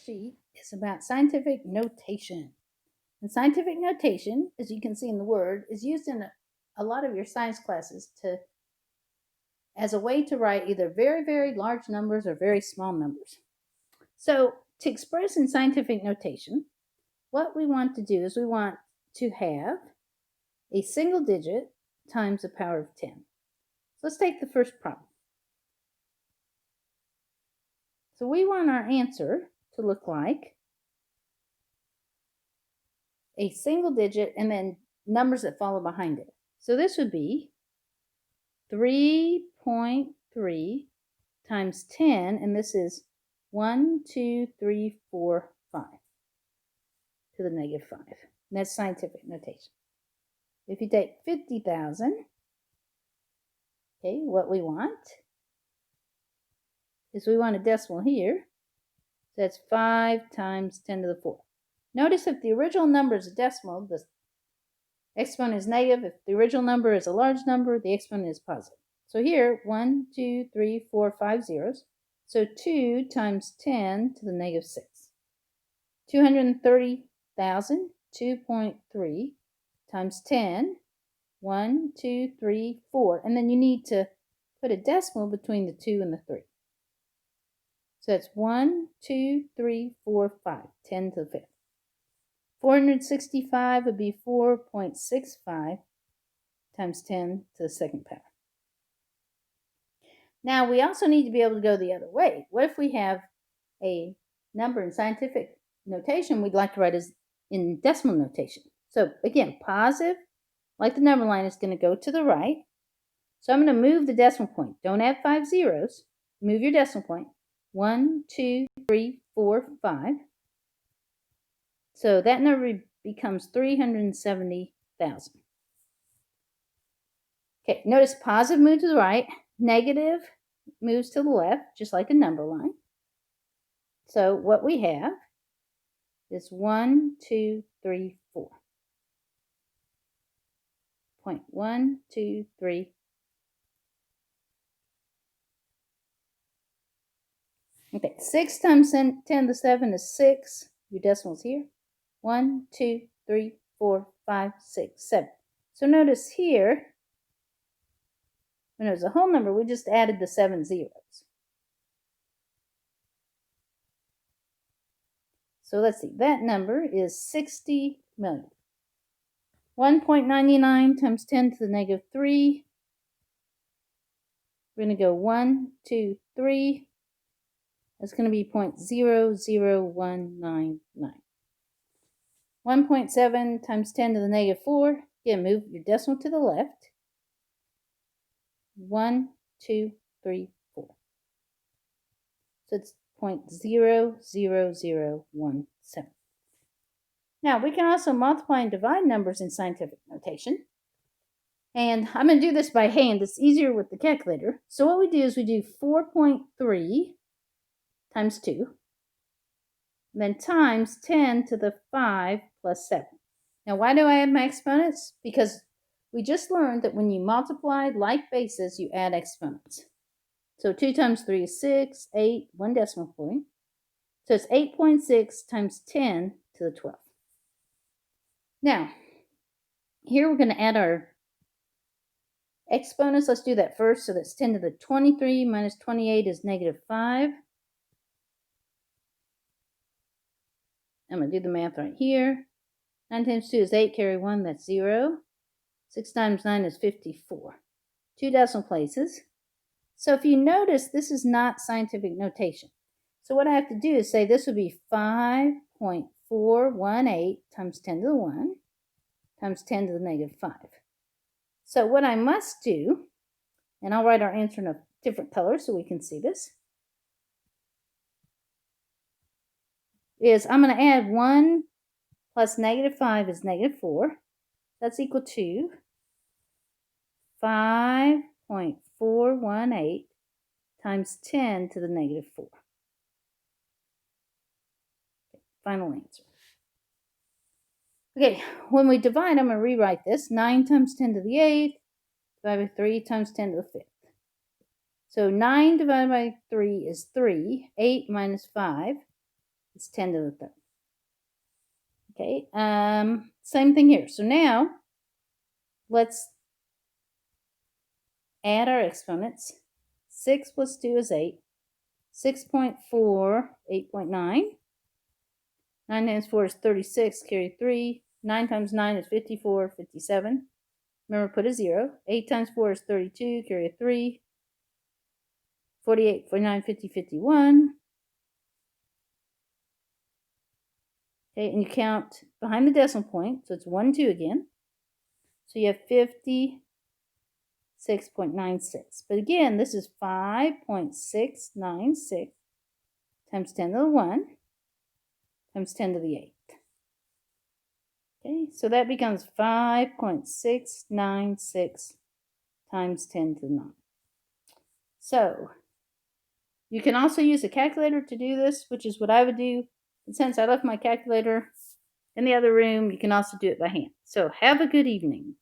sheet is about scientific notation. And scientific notation, as you can see in the word, is used in a lot of your science classes as a way to write either very, very large numbers or very small numbers. So to express in scientific notation, what we want to do is we want to have a single digit times the power of 10. So let's take the first problem. So we want our answer to look like a single digit and then numbers that follow behind it. So this would be 3.3 times 10, and this is 1, 2, 3, 4, 5 to the negative 5. And that's scientific notation. If you take 50,000, okay, what we want is we want a decimal here. So that's 5 times 10 to the 4. Notice if the original number is a decimal, the exponent is negative. If the original number is a large number, the exponent is positive. So here, 1, 2, 3, 4, 5 zeros. So 2 times 10 to the negative 6. 230,000, 2.3 times 10, 1, 2, 3, 4. And then you need to put a decimal between the 2 and the 3. So that's 1, 2, 3, 4, 5, 10 to the 5th. 465 would be 4.65 times 10 to the second power. Now, we also need to be able to go the other way. What if we have a number in scientific notation we'd like to write as in decimal notation? So, again, positive, like the number line, is going to go to the right. So I'm going to move the decimal point. Don't add 5 zeros. Move your decimal point. 1, 2, 3, 4, 5. So that number becomes 370,000. Okay, notice positive moves to the right, negative moves to the left, just like a number line. So what we have is 1, 2, 3, 4. 1, 2, 3. Okay, 6 times 10 to the 7 is 6. Your decimal's here. 1, 2, 3, 4, 5, 6, 7. So notice here, when it was a whole number, we just added the 7 zeros. So let's see, that number is 60 million. 1.99 times 10 to the negative 3. We're going to go 1, 2, 3. That's going to be 0.00199. 1.7 times 10 to the negative 4. Again, move your decimal to the left. 1, 2, 3, 4. So it's 0.00017. Now, we can also multiply and divide numbers in scientific notation. And I'm going to do this by hand. It's easier with the calculator. So what we do is we do 4.3 times 2. Then times 10 to the 5 plus 7. Now, why do I add my exponents? Because we just learned that when you multiply like bases, you add exponents. So 2 times 3 is 6, 8, 1 decimal point. So it's 8.6 times 10 to the 12th. Now, here we're going to add our exponents. Let's do that first. So that's 10 to the 23 minus 28 is negative 5. I'm going to do the math right here. 9 times 2 is 8, carry 1, that's 0. 6 times 9 is 54. 2 decimal places. So if you notice, this is not scientific notation. So what I have to do is say this would be 5.418 times 10 to the 1 times 10 to the negative 5. So what I must do, and I'll write our answer in a different color so we can see this, is I'm going to add 1 plus negative 5 is negative 4. That's equal to 5.418 times 10 to the negative 4. Okay, final answer. Okay, when we divide, I'm going to rewrite this. 9 times 10 to the 8th divided by 3 times 10 to the 5th. So 9 divided by 3 is 3. 8 minus 5 is 10 to the third. Okay, same thing here. So now, let's add our exponents. 6 plus 2 is 8. 6.4, 8.9. 9 times 4 is 36, carry 3. 9 times 9 is 54, 57. Remember, put a 0. 8 times 4 is 32, carry a 3. 48, 49, 50, 51. Okay, and you count behind the decimal point, so it's 1, 2 again. So you have 56.96. But again, this is 5.696 times 10 to the 1 times 10 to the 8. Okay, so that becomes 5.696 times 10 to the 9. So you can also use a calculator to do this, which is what I would do. And since I left my calculator in the other room, you can also do it by hand. So have a good evening.